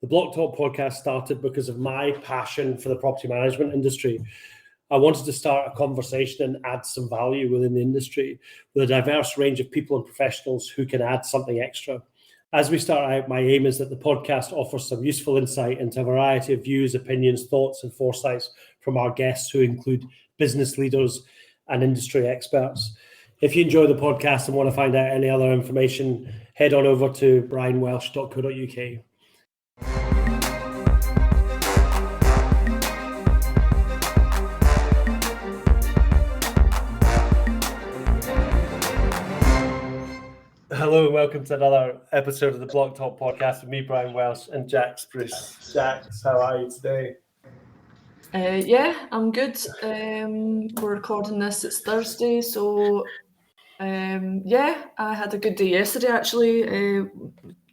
The Blocktalk podcast started because of my passion for the property management industry. I wanted to start a conversation and add some value within the industry with a diverse range of people and professionals who can add something extra. As we start out, my aim is that the podcast offers some useful insight into a variety of views, opinions, thoughts, and foresights from our guests, who include business leaders and industry experts. If you enjoy the podcast and want to find out any other information, head on over to brianwelsh.co.uk. Hello and welcome to another episode of the Blocktalk podcast with me, Brian Welsh, and Jack Spiers. Jack, how are you today? Yeah, I'm good. We're recording this, it's Thursday, so yeah, I had a good day yesterday actually,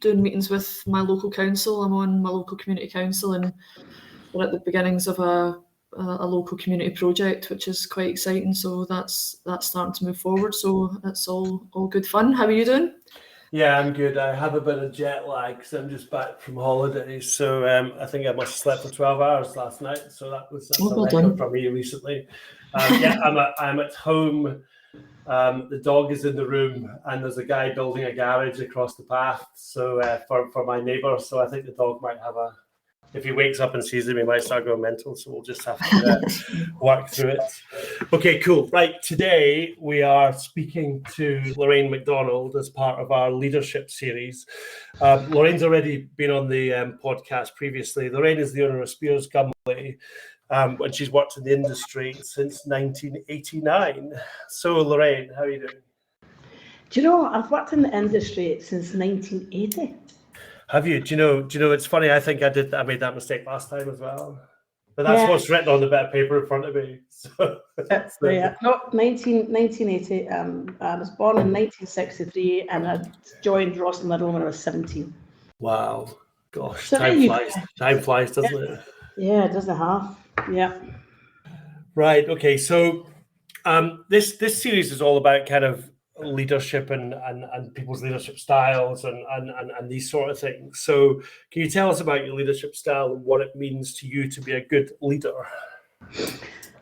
doing meetings with my local council. I'm on my local community council and we're at the beginnings of a local community project, which is quite exciting, so that's starting to move forward, so it's all good fun. How are you doing? Yeah, I'm good. I have a bit of jet lag because I'm just back from holidays, so I think I must have slept for 12 hours last night, so that's a record for me recently. Yeah, I'm at home. The dog is in the room and there's a guy building a garage across the path, so for my neighbour, so I think the dog might have if he wakes up and sees him, he might start going mental, so we'll just have to work through it. Okay, cool. Right, today we are speaking to Lorraine MacDonald as part of our leadership series. Lorraine's already been on the podcast previously. Lorraine is the owner of Spiers Gumley, and she's worked in the industry since 1989. So, Lorraine, how are you doing? Do you know, I've worked in the industry since 1980. Have you? Do you know? It's funny. I think I made that mistake last time as well. But that's what's written on the bit of paper in front of me. So, yeah, no, 1980. I was born in 1963, and I joined Ross and Little when I was 17. Wow, gosh, So time flies, doesn't it? Yeah, it doesn't have. Yeah. Right. Okay. So, this series is all about kind of leadership and people's leadership styles and these sort of things. So can you tell us about your leadership style and what it means to you to be a good leader? Do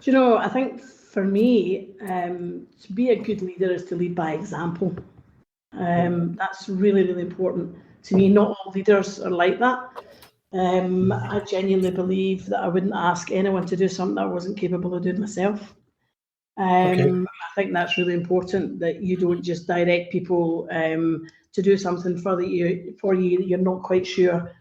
you know, I think for me, to be a good leader is to lead by example. That's really, really important to me. Not all leaders are like that. I genuinely believe that I wouldn't ask anyone to do something that I wasn't capable of doing myself. I think that's really important, that you don't just direct people to do something for you you're not quite sure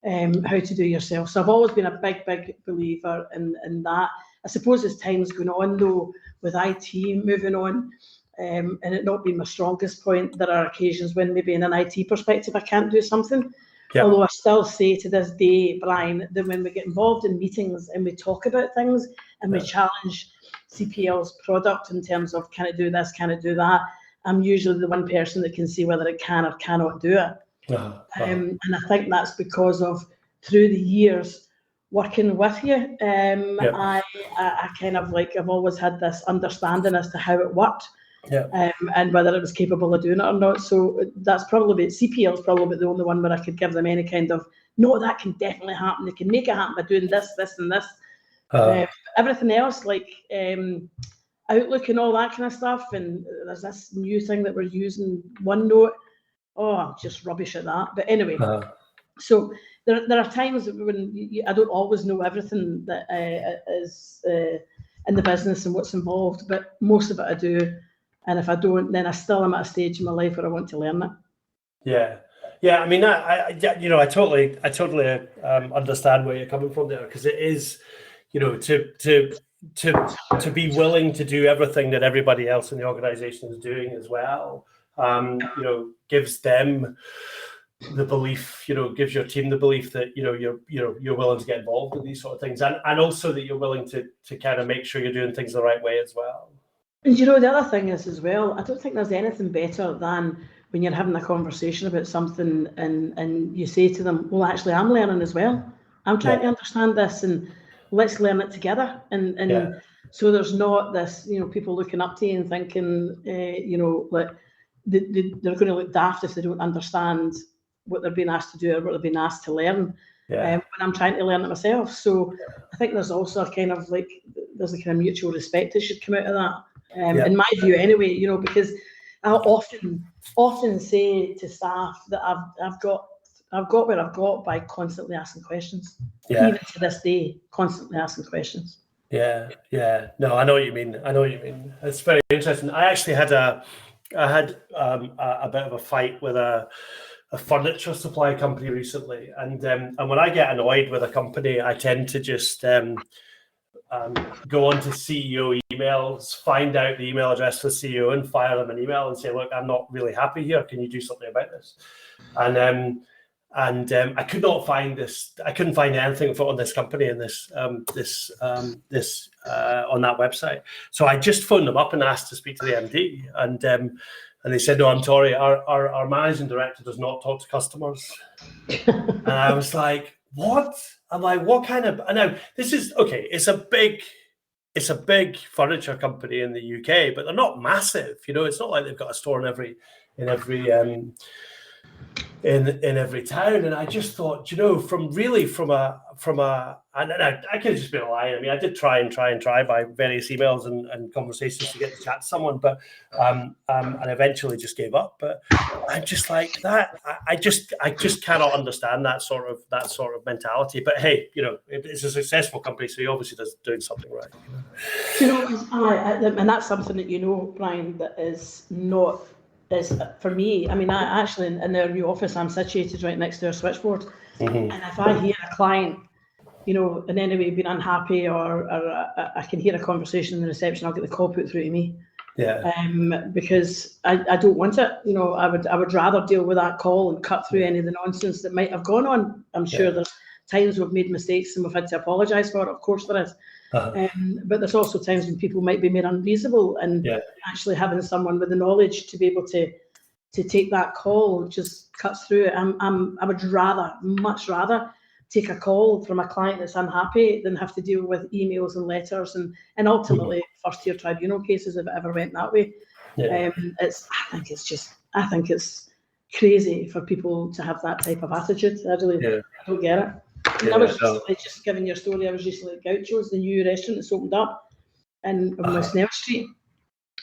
how to do yourself. So I've always been a big believer in that. I suppose as time's going on though, with IT moving on, and it not being my strongest point, there are occasions when maybe in an IT perspective I can't do something. Yeah. Although I still say to this day, Brian, that when we get involved in meetings and we talk about things and we challenge CPL's product in terms of can it do this, can it do that, I'm usually the one person that can see whether it can or cannot do it. And I think that's because of, through the years working with you, I kind of I've always had this understanding as to how it worked. And whether it was capable of doing it or not. So that's probably, CPL is probably the only one where I could give them any kind of, no, that can definitely happen. They can make it happen by doing this, and this. Everything else, like Outlook and all that kind of stuff, and there's this new thing that we're using, OneNote. Oh, I'm just rubbish at that. But anyway, so there are times when I don't always know everything that is in the business and what's involved, but most of it I do. And if I don't, then I still am at a stage in my life where I want to learn it. Yeah. I mean, I totally understand where you're coming from there, because it is, to be willing to do everything that everybody else in the organization is doing as well, gives them the belief, gives your team the belief that you're willing to get involved in these sort of things, and also that you're willing to kind of make sure you're doing things the right way as well. And the other thing is as well, I don't think there's anything better than when you're having a conversation about something and you say to them, well, actually, I'm learning as well. I'm trying to understand this, and let's learn it together. And so there's not this, people looking up to you and thinking, like they're going to look daft if they don't understand what they're being asked to do or what they're being asked to learn. when I'm trying to learn it myself. So I think there's also a kind of there's a kind of mutual respect that should come out of that, in my view anyway, you know, because I often say to staff that I've got where I've got by constantly asking questions. Even to this day, constantly asking questions. Yeah. No, I know what you mean. It's very interesting. I actually had a bit of a fight with a furniture supply company recently, and when I get annoyed with a company, I tend to just go on to CEO emails, find out the email address for the CEO, and fire them an email and say, "Look, I'm not really happy here. Can you do something about this?" And I could not find this. I couldn't find anything on this company and this on that website. So I just phoned them up and asked to speak to the MD, and they said, "No, I'm sorry. Our managing director does not talk to customers." And I was like, "What?" I'm like, "What kind of?" And now this is okay. It's a big furniture company in the UK, but they're not massive. You know, it's not like they've got a store in every town. And I just thought, you know, and I could have just been lying. I mean, I did try by various emails and conversations to get to chat to someone, but and eventually just gave up. But I'm just like that. I just cannot understand that sort of mentality. But hey, you know, it's a successful company, so he obviously doing something right. You know, and that's something that, you know, Brian, that is not. For me, I mean, I actually, in our new office, I'm situated right next to our switchboard. And if I hear a client, you know, in any way being unhappy, or I can hear a conversation in the reception, I'll get the call put through to me. Because I don't want it. You know, I would rather deal with that call and cut through any of the nonsense that might have gone on. I'm sure there's times we've made mistakes and we've had to apologise for it. Of course there is. But there's also times when people might be made unreasonable, and actually having someone with the knowledge to be able to take that call just cuts through it. I would much rather take a call from a client that's unhappy than have to deal with emails and letters and ultimately first tier tribunal cases if it ever went that way. I think it's crazy for people to have that type of attitude. I don't get it. I was recently, just giving your story, I was recently at Gaucho's, the new restaurant that's opened up in West Nell Street.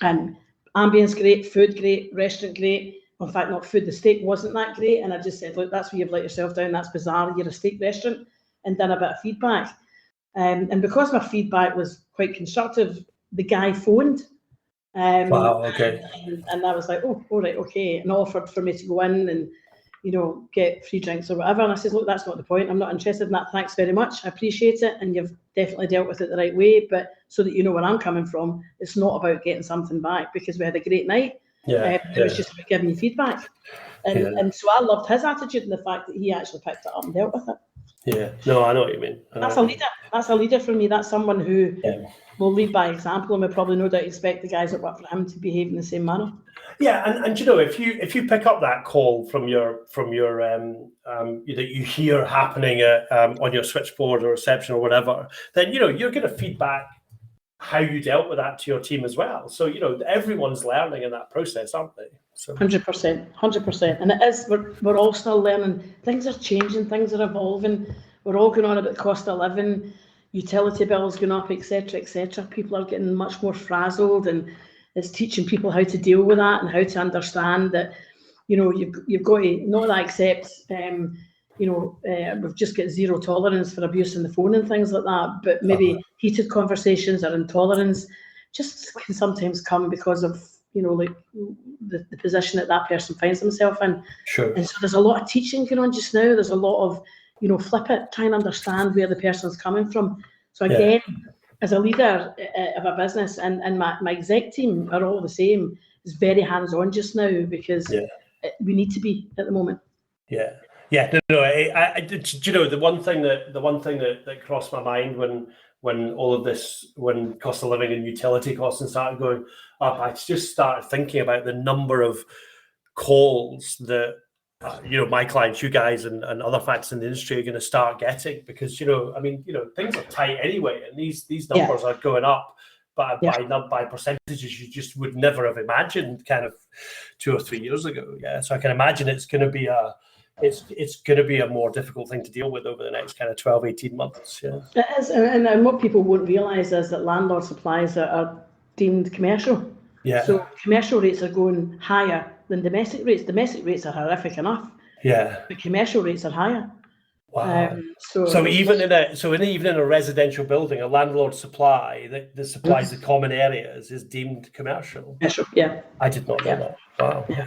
And ambience great, food great, restaurant great. In fact, not food, the steak wasn't that great. And I just said, look, that's where you've let yourself down. That's bizarre. You're a steak restaurant. And done a bit of feedback. And because my feedback was quite constructive, the guy phoned. Wow, okay. And I was like, oh, all right, okay. And offered for me to go in and, you know, get free drinks or whatever. And I said, look, that's not the point. I'm not interested in that. Thanks very much. I appreciate it. And you've definitely dealt with it the right way. But so that you know where I'm coming from, it's not about getting something back, because we had a great night. It was just about giving you feedback. And so I loved his attitude and the fact that he actually picked it up and dealt with it. Yeah, no, I know what you mean. That's a leader. That's a leader for me. That's someone who will lead by example, and we probably no doubt expect the guys that work for him to behave in the same manner. Yeah, and you know, if you pick up that call from your that you hear happening on your switchboard or reception or whatever, then you know you're going to feedback how you dealt with that to your team as well. So you know everyone's learning in that process, aren't they? So 100%, and it is. We're all still learning. Things are changing. Things are evolving. We're all going on about the cost of living, utility bills going up, etc., etc. People are getting much more frazzled, and it's teaching people how to deal with that and how to understand that, you know, you've got to not accept, we've just got zero tolerance for abuse on the phone and things like that, but maybe heated conversations or intolerance just can sometimes come because of, you know, like the position that person finds themselves in. Sure. And so there's a lot of teaching going on just now. There's a lot of, you know, flip it, try and understand where the person's coming from. So again, as a leader of a business, and my exec team are all the same, is very hands-on just now, because we need to be at the moment. No. I you know, the one thing that crossed my mind when all of this, when cost of living and utility costs started going up, I just started thinking about the number of calls that you know, my clients, you guys, and other facts in the industry are going to start getting, because you know, I mean, you know, things are tight anyway, and these numbers are going up by percentages you just would never have imagined kind of 2 or 3 years ago. So I can imagine it's going to be a it's going to be a more difficult thing to deal with over the next kind of 12, 18 months. Yeah, it is, and what people won't realise is that landlord supplies are deemed commercial. Yeah. So commercial rates are going higher than domestic rates. Domestic rates are horrific enough. Yeah. But commercial rates are higher. Wow. So even in a residential building, a landlord supply that supplies the common areas is deemed commercial. Commercial, yeah. I did not know that. Wow. Yeah.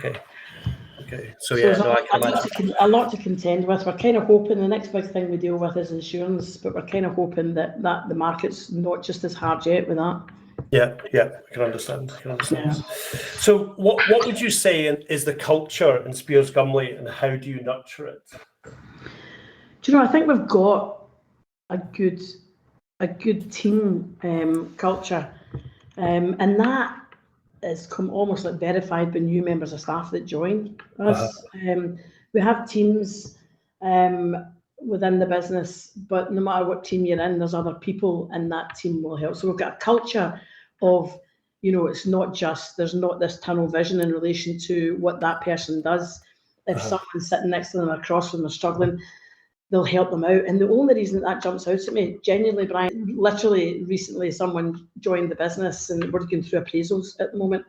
Okay. So yeah, no, I can imagine. A lot to contend with. We're kind of hoping the next big thing we deal with is insurance, but we're kind of hoping that the market's not just as hard yet with that. Yeah, I can understand. Yeah. So what would you say is the culture in Spiers Gumley, and how do you nurture it? Do you know, I think we've got a good team culture, and that has come almost like verified by new members of staff that join us. We have teams within the business, but no matter what team you're in, there's other people in that team will help. So we've got a culture of, it's not just, there's not this tunnel vision in relation to what that person does. If someone's sitting next to them or across from them struggling, they'll help them out. And the only reason that jumps out at me, genuinely, Brian, literally recently someone joined the business and we're going through appraisals at the moment.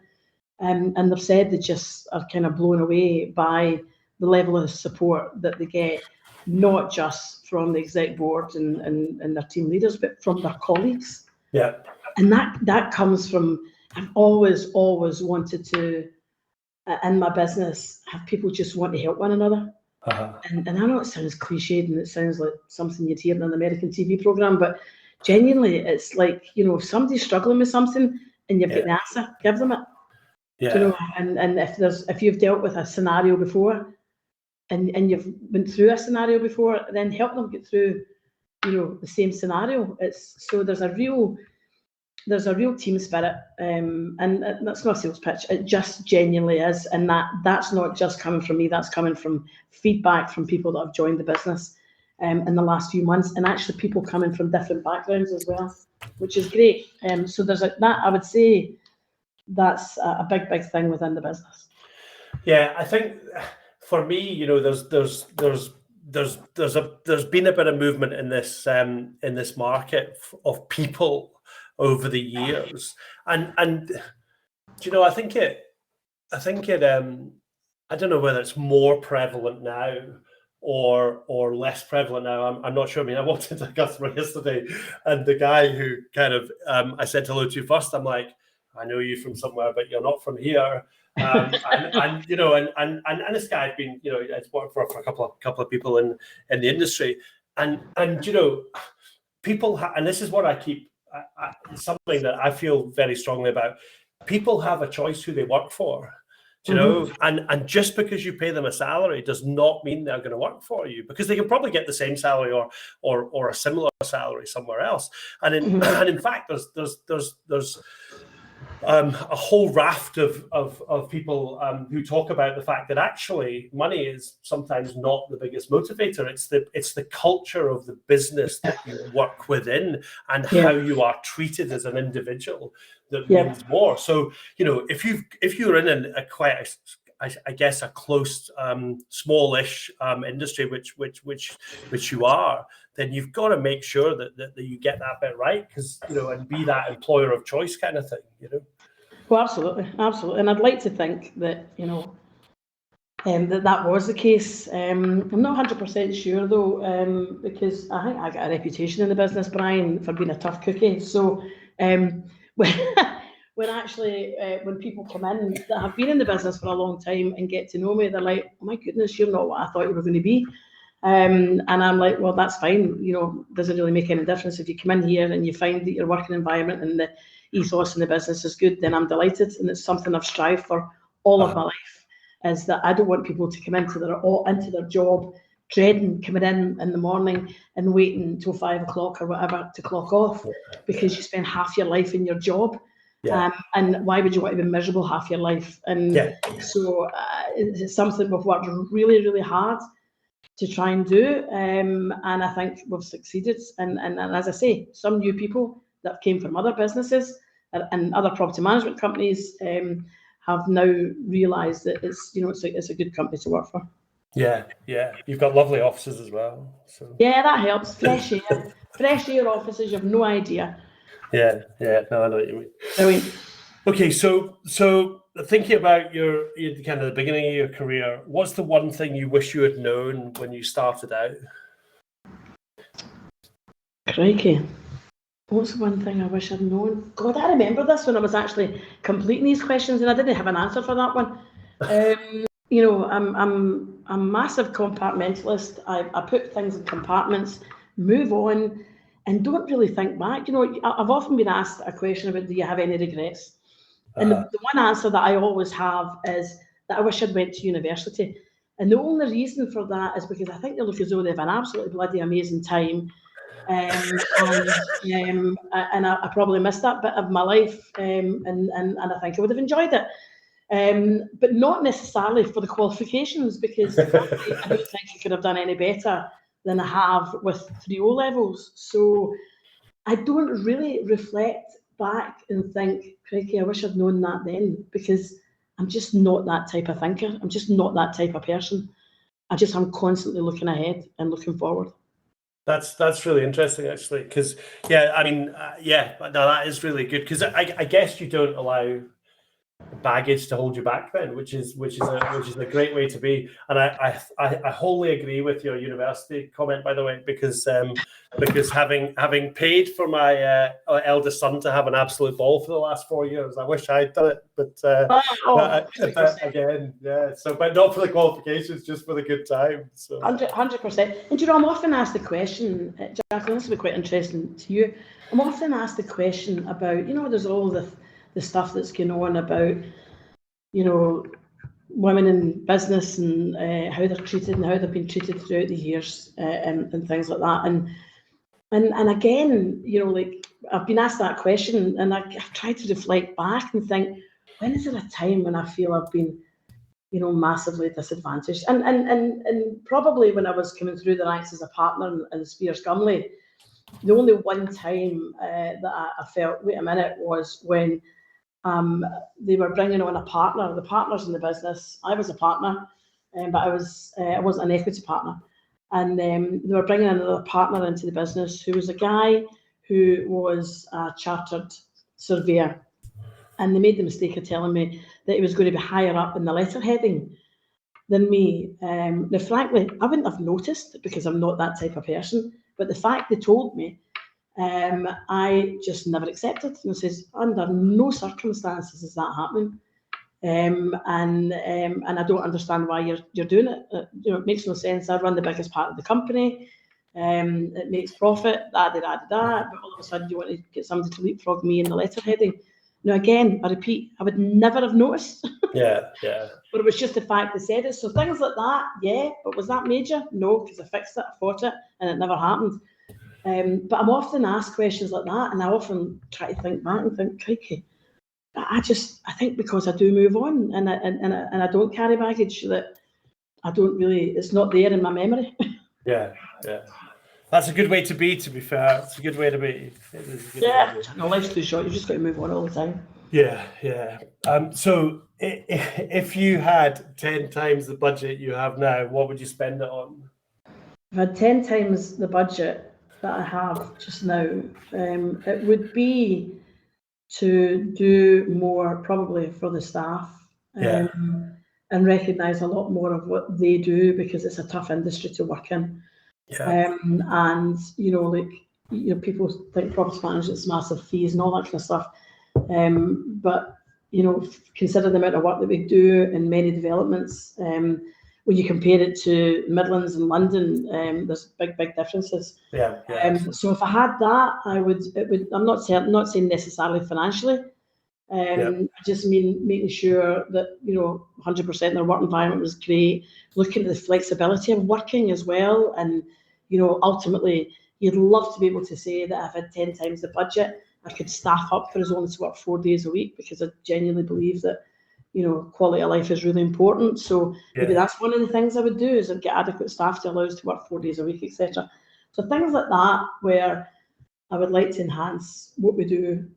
And they've said they just are kind of blown away by the level of support that they get, not just from the exec board and their team leaders, but from their colleagues. Yeah. And that comes from, I've always wanted to, in my business, have people just want to help one another. And I know it sounds cliched and it sounds like something you'd hear in an American TV program, but genuinely, it's like, if somebody's struggling with something and you've got the answer, give them it. Yeah. And if you've dealt with a scenario before and you've been through a scenario before, then help them get through, the same scenario. There's a real team spirit, and that's not a sales pitch. It just genuinely is, and that's not just coming from me. That's coming from feedback from people that have joined the business in the last few months, and actually people coming from different backgrounds as well, which is great. So there's that. I would say that's a big thing within the business. Yeah, I think for me, there's been a bit of movement in this market of people over the years, and I think it I don't know whether it's more prevalent now or less prevalent now. I'm not sure. I mean, I walked into a customer yesterday, and the guy who kind of I said hello to first, I'm like, I know you from somewhere, but you're not from here. And this guy had been, it's worked for a couple of people in the industry, and people and this is what I keep. Something that I feel very strongly about. People have a choice who they work for, and just because you pay them a salary does not mean they're going to work for you, because they can probably get the same salary or a similar salary somewhere else. And in fact, there's a whole raft of people who talk about the fact that actually money is sometimes not the biggest motivator. It's the culture of the business that you work within and how you are treated as an individual that means more. So if you're in a quite I guess a close smallish industry, which you are, then you've got to make sure that you get that bit right, because and be that employer of choice kind of thing. Well, absolutely, and I'd like to think that that was the case. I'm not 100% sure though, because I think I got a reputation in the business, Brian, for being a tough cookie. So when people come in that have been in the business for a long time and get to know me, they're like, oh my goodness, you're not what I thought you were going to be. And I'm like, well, that's fine. Doesn't really make any difference. If you come in here and you find that your working environment and the ethos in the business is good, then I'm delighted. And it's something I've strived for all of my life, is that I don't want people to come into their job dreading coming in the morning and waiting until 5 o'clock or whatever to clock off, because you spend half your life in your job. And why would you want to be miserable half your life? And so it's something we've worked really, really hard to try and do, and I think we've succeeded. And as I say, some new people that came from other businesses and other property management companies have now realised that it's a good company to work for. Yeah. You've got lovely offices as well. So Yeah, that helps. Fresh air offices. You have no idea. yeah. No, I know what you mean. Brilliant. Okay, so thinking about your kind of the beginning of your career, what's the one thing you wish you had known when you started out? Crikey. What's the one thing I wish I'd known? God, I remember this when I was actually completing these questions, and I didn't have an answer for that one. I'm a massive compartmentalist. I put things in compartments, move on, and don't really think back. I've often been asked a question about, do you have any regrets? And the one answer that I always have is that I wish I'd went to university. And the only reason for that is because I think they look as though they have an absolutely bloody amazing time. And I probably missed that bit of my life, and I think I would have enjoyed it. But not necessarily for the qualifications, because frankly, I don't think I could have done any better than I have with 3 O-levels. So I don't really reflect back and think, crikey, I wish I'd known that then, because I'm just not that type of thinker. I'm just not that type of person. I'm constantly looking ahead and looking forward. That's really interesting, actually, because no, that is really good, because I guess you don't allow baggage to hold you back then, which is a great way to be. And I wholly agree with your university comment, by the way, because having paid for my eldest son to have an absolute ball for the last 4 years, I wish I'd done it, but again, so but not for the qualifications, just for the good time. So 100%. And I'm often asked the question, Jacqueline, this will be quite interesting to you. I'm often asked the question about, there's all the stuff that's going on about, women in business and how they're treated and how they've been treated throughout the years, and things like that. And again, I've been asked that question, and I've tried to reflect back and think, when is there a time when I feel I've been, massively disadvantaged? And probably when I was coming through the ranks as a partner in Spiers Gumley, the only one time that I felt, wait a minute, was when they were bringing on a partner. The partners in the business, I was a partner, but I wasn't an equity partner, and they were bringing another partner into the business who was a guy who was a chartered surveyor, and they made the mistake of telling me that he was going to be higher up in the letterheading than me. Now, frankly, I wouldn't have noticed, because I'm not that type of person, but the fact they told me, I just never accepted, and says, under no circumstances is that happening, and I don't understand why you're doing it. It makes no sense. I run the biggest part of the company. It makes profit. But all of a sudden you want to get somebody to leapfrog me in the letterheading. Now again, I repeat, I would never have noticed. Yeah. But it was just the fact they said it. So things like that, yeah. But was that major? No, because I fixed it, I fought it, and it never happened. But I'm often asked questions like that, and I often try to think back and think, crikey, I think because I do move on, and I don't carry baggage, that I don't really, it's not there in my memory. Yeah. That's a good way to be fair. It's a good way to be. No, life's too short. You've just got to move on all the time. Yeah. So if you had 10 times the budget you have now, what would you spend it on? If I had 10 times the budget that I have just now, it would be to do more probably for the staff, and recognise a lot more of what they do, because it's a tough industry to work in. And people think property management's massive fees and all that kind of stuff, but consider the amount of work that we do in many developments. When you compare it to Midlands and London, there's big differences. So if I had that, I'm not saying necessarily financially. I just mean making sure that 100% their work environment was great, looking at the flexibility of working as well, and ultimately you'd love to be able to say that if I had 10 times the budget, I could staff up for us only to work 4 days a week, because I genuinely believe that quality of life is really important. So maybe that's one of the things I would do, is I'd get adequate staff to allow us to work 4 days a week, etc. So things like that, where I would like to enhance what we do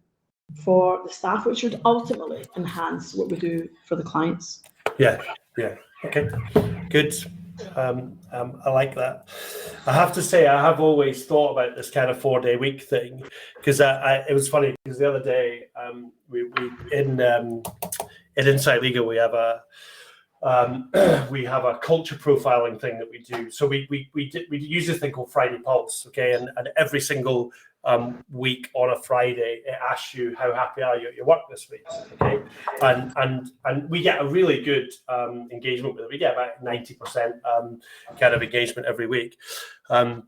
for the staff, which would ultimately enhance what we do for the clients. Yeah. Okay, good. I like that. I have to say, I have always thought about this kind of 4-day week thing, because it was funny because the other day we in Inside Liga we have a culture profiling thing that we do. So we use this thing called Friday Pulse, okay, and every single week on a Friday it asks you how happy are you at your work this week, okay, and we get a really good engagement with it. We get about 90% kind of engagement every week, and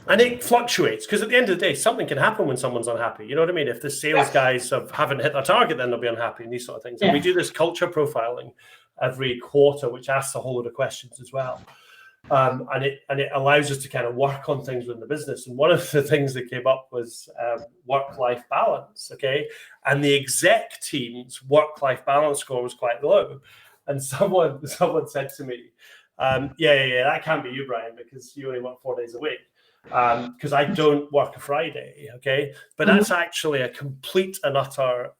it fluctuates because at the end of the day something can happen when someone's unhappy. You know what I mean? If the sales guys haven't hit their target, then they'll be unhappy and these sort of things. And we do this culture profiling every quarter, which asks a whole lot of questions as well. And it allows us to kind of work on things within the business. And one of the things that came up was work-life balance, okay? And the exec team's work-life balance score was quite low. And someone said to me, that can't be you, Brian, because you only work 4 days a week. Because I don't work a Friday, okay? But that's actually a complete and utter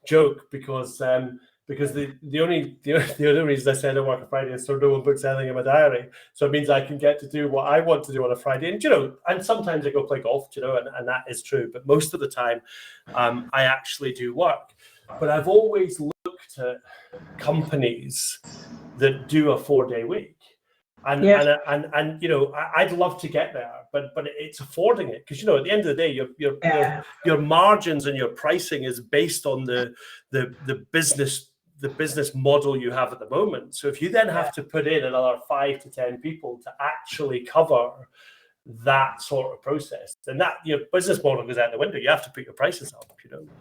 joke, because the only reason I said I work on Friday is so no one books anything in my diary. So it means I can get to do what I want to do on a Friday. And and sometimes I go play golf, and that is true. But most of the time, I actually do work. But I've always looked at companies that do a 4-day week. And I'd love to get there, but it's affording it, because at the end of the day, your margins and your pricing is based on the business model you have at the moment. So if you then have to put in another 5 to 10 people to actually cover that sort of process, then that your business model goes out the window. You have to put your prices up,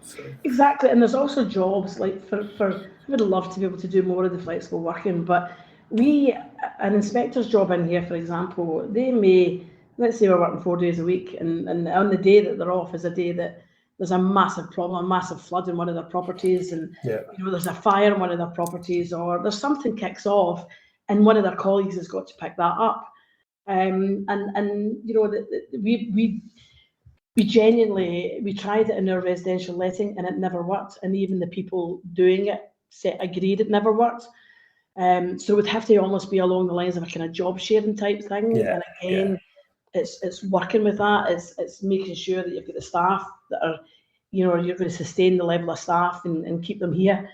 So. Exactly, and there's also jobs like for I would love to be able to do more of the flexible working, but an inspector's job in here, for example, they may, let's say we're working 4 days a week, and on the day that they're off is a day that there's a massive problem, a massive flood in one of their properties, and there's a fire in one of their properties, or there's something kicks off, and one of their colleagues has got to pick that up. We genuinely tried it in our residential letting, and it never worked, and even the people doing it agreed it never worked. So it would have to almost be along the lines of a kind of job sharing type thing. And again, it's working with that. It's making sure that you've got the staff that are, you're going to sustain the level of staff and keep them here,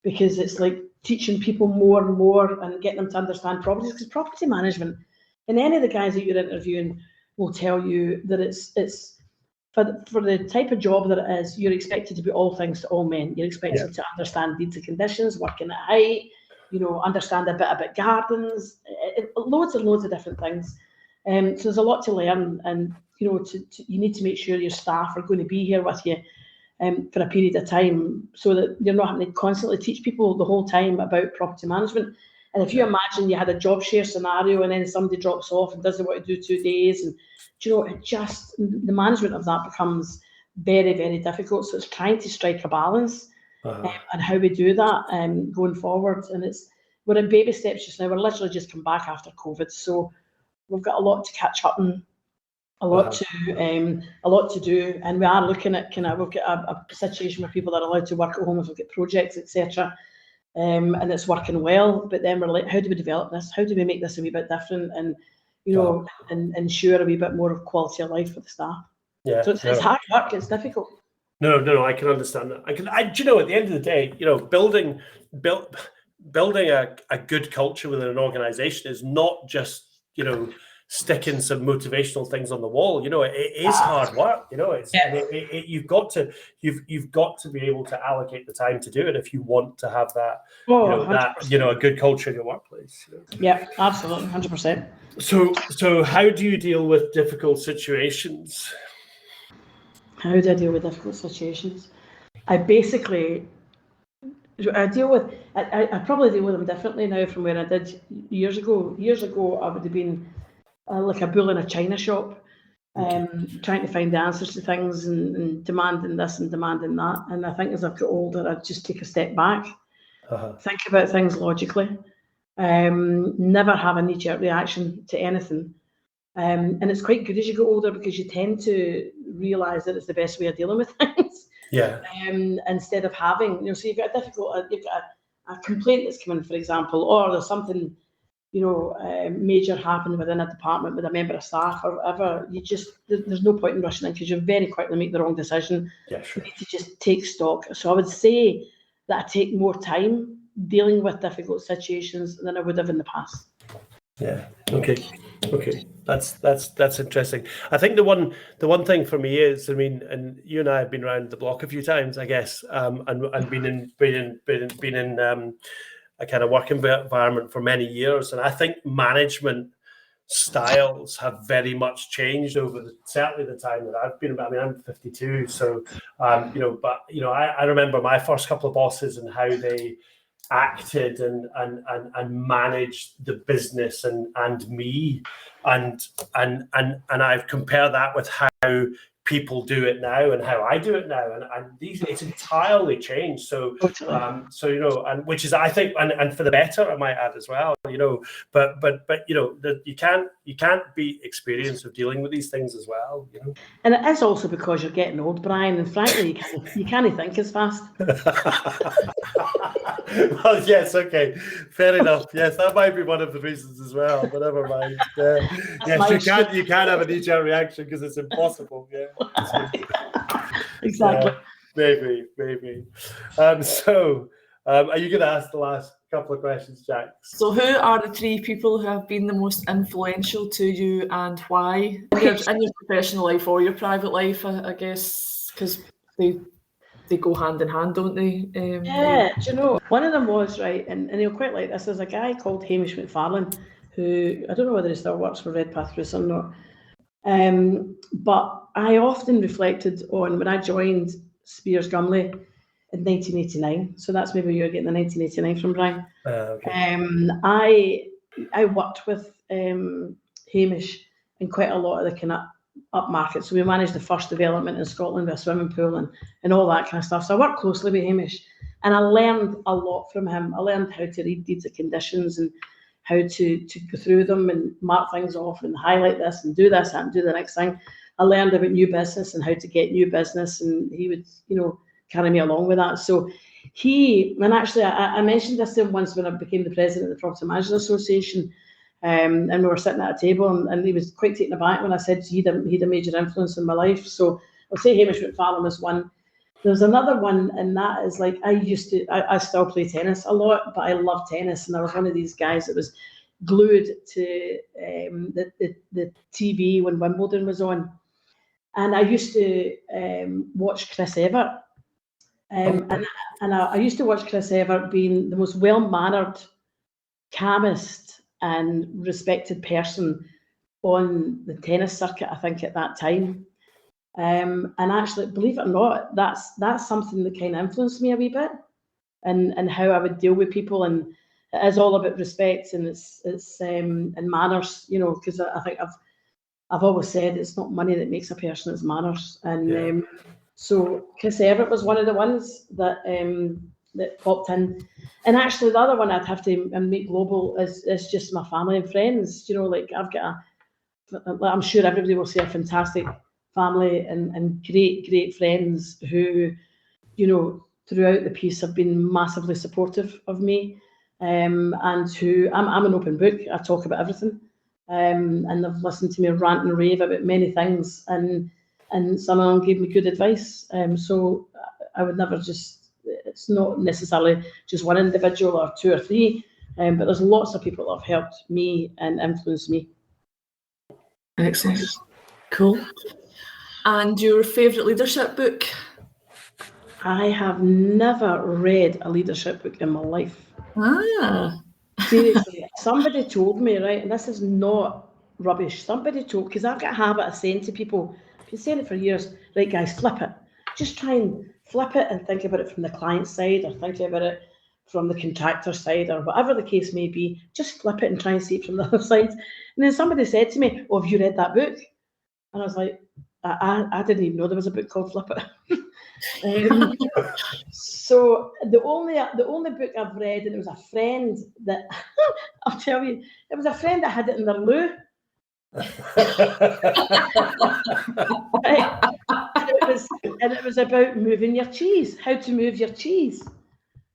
because it's like teaching people more and more and getting them to understand properties. Because property management, and any of the guys that you're interviewing will tell you that it's for the type of job that it is, you're expected to be all things to all men. You're expected to understand needs and conditions, working at height, understand a bit about gardens, loads and loads of different things. So there's a lot to learn, and you need to make sure your staff are going to be here with you for a period of time, so that you're not having to constantly teach people the whole time about property management. And if you imagine you had a job share scenario and then somebody drops off and doesn't want to do 2 days, and it just, the management of that becomes very, very difficult. So it's trying to strike a balance. And how we do that going forward. And we're in baby steps just now. We're literally just come back after COVID, so we've got a lot to catch up on, a lot to do, and we are looking at we've got a situation where people are allowed to work at home if we've got projects, etc. And it's working well. But then we're like, how do we develop this? How do we make this a wee bit different, and and ensure a wee bit more of quality of life for the staff? So it's hard work. It's difficult. No, I can understand that. At the end of the day, building a good culture within an organization is not just, sticking some motivational things on the wall. It is hard work. You've got to be able to allocate the time to do it if you want to have that, a good culture in your workplace. Yeah, absolutely, 100%. So how do you deal with difficult situations? How do I deal with difficult situations? I probably deal with them differently now from where I did years ago. Years ago, I would have been like a bull in a china shop, trying to find the answers to things and demanding this and demanding that. And I think as I've got older, I just take a step back, think about things logically, never have a knee-jerk reaction to anything. And it's quite good as you get older, because you tend to realise that it's the best way of dealing with things. Yeah. Instead of having, so you've got complaint that's come in, for example, or there's something, major happened within a department with a member of staff or whatever, there's no point in rushing in because you very quickly make the wrong decision. Yeah, sure. You need to just take stock. So I would say that I take more time dealing with difficult situations than I would have in the past. Yeah. Okay. That's interesting. I think the one thing for me is, and you and I have been around the block a few times, I guess, and been in a kind of work environment for many years, and I think management styles have very much changed over certainly the time that I've been. I'm 52, so I remember my first couple of bosses and how they acted and managed the business and me, and I've compared that with how people do it now and how I do it now, and it's entirely changed. So and which is, I think, and for the better, I might add as well. But you can't be experienced of dealing with these things as well. And it is also because you're getting old, Brian, and frankly, you can't think as fast. Well, yes, okay, fair enough. Yes, that might be one of the reasons as well. But never mind. Yes, you can't have a knee-jerk reaction because it's impossible. Yeah. Exactly. Maybe. So, are you going to ask the last couple of questions, Jack? So, who are the 3 people who have been the most influential to you, and why in your professional life or your private life? I guess because they go hand in hand, don't they? One of them was, right, and you'll quite like this. There's a guy called Hamish McFarlane who, I don't know whether he still works for Redpath Bruce or not, but I often reflected on when I joined Spiers Gumley in 1989. So that's maybe you're getting the 1989 from, Brian. Okay. I worked with Hamish in quite a lot of the kind of upmarket. So we managed the first development in Scotland with a swimming pool and all that kind of stuff. So I worked closely with Hamish, and I learned a lot from him. I learned how to read deeds of conditions and how to go through them and mark things off and highlight this and do this and do the next thing. I learned about new business and how to get new business, and he would, carry me along with that. So I mentioned this to him once when I became the president of the Property Managers Association. And we were sitting at a table, and he was quite taken aback when I said he had a major influence in my life. So I'll say Hamish McFarlane was one. There's another one, and that is like I still play tennis a lot, but I love tennis, and I was one of these guys that was glued to the TV when Wimbledon was on, and I used to watch Chris Evert, and I used to watch Chris Evert being the most well-mannered, calmest and respected person on the tennis circuit, I think, at that time. And actually, believe it or not, that's something that kind of influenced me a wee bit, and how I would deal with people. And it is all about respect, and it's and manners, because I think I've always said it's not money that makes a person, it's manners. And so Chris Evert was one of the ones that popped in. And actually, the other one I'd have to make global is just my family and friends. I'm sure everybody will say a fantastic family and great friends who, throughout the piece have been massively supportive of me, and who I'm an open book. I talk about everything, and they've listened to me rant and rave about many things, and some of them gave me good advice. So I would never it's not necessarily just one individual or 2 or 3, but there's lots of people that have helped me and influenced me. Excellent. Cool. And your favourite leadership book? I have never read a leadership book in my life. Seriously, somebody told me, right, and this is not rubbish, because I've got a habit of saying to people, I've been saying it for years, right guys, flip it. Just try and flip it and think about it from the client side, or think about it from the contractor side, or whatever the case may be. Just flip it and try and see it from the other side. And then somebody said to me, have you read that book? And I was like, I didn't even know there was a book called Flip It. So the only book I've read, and it was a friend that, I'll tell you, it was a friend that had it in their loo. And it was about moving your cheese, how to move your cheese.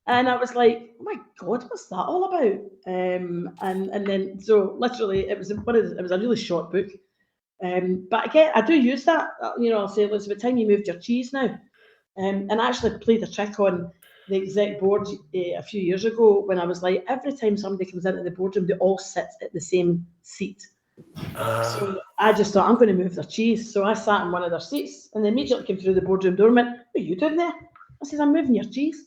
And I was like, oh my God, what's that all about? And then, so literally, it was a really short book. But again, I do use that. I'll say, it's about time you moved your cheese now. And I actually played a trick on the exec board a few years ago when I was like, every time somebody comes into the boardroom, they all sit at the same seat. So I just thought, I'm going to move their cheese. So I sat in one of their seats, and they immediately came through the boardroom door and went, what are you doing there? I said, I'm moving your cheese.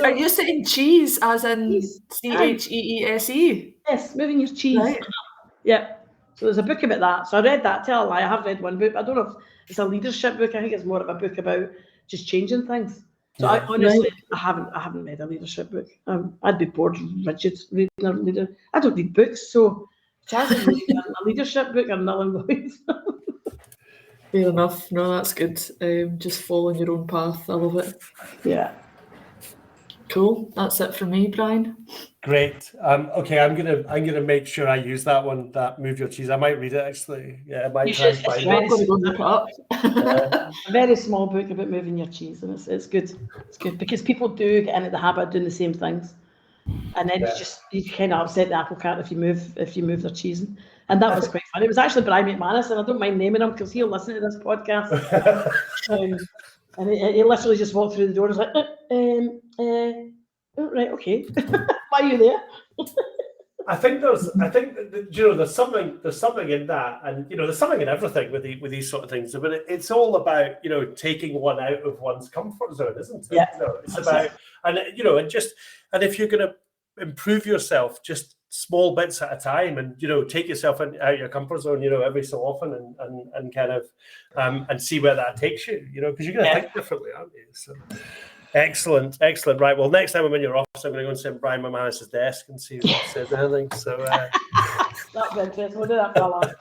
Are you saying cheese as in CHEESE? Yes, moving your cheese. Right. Yeah. So there's a book about that. So I read that. Tell a lie, I have read one book. I don't know if it's a leadership book. I think it's more of a book about just changing things. So I honestly, I haven't read a leadership book. I'd be bored, rigid reading a leader. I don't read books, so chances of reading a leadership book are null and void. Fair enough. No, that's good. Just following your own path. I love it. Yeah. Cool. That's it for me, Brian. Great. Okay, I'm gonna make sure I use that one. That move your cheese. I might read it actually. Yeah, I might try and find it. A very small book about moving your cheese, and it's good. It's good because people do get into the habit of doing the same things, and then you kind of upset the apple cart if you move their cheese. And that was quite fun. It was actually Brian McManus, and I don't mind naming him because he'll listen to this podcast. And he literally just walked through the door and was like, oh, right, okay. Why are you there? I think there's something in that, and there's something in everything with these sort of things. But it's all about taking one out of one's comfort zone, isn't it? Yeah, it's about and if you're going to improve yourself, just small bits at a time, and take yourself out your comfort zone, every so often, and kind of and see where that takes you, because you're going to think differently, aren't you? So. Excellent. Right. Well, next time I'm in your office, I'm going to go and sit behind my manager's desk and see if he says anything. So that's interesting. We'll do that for a while.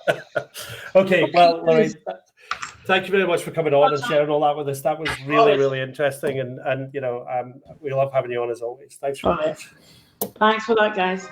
Okay. Well, Lorraine, thank you very much for coming on and sharing all that with us. That was really interesting, and we love having you on as always. Thanks very much. Thanks for that, guys.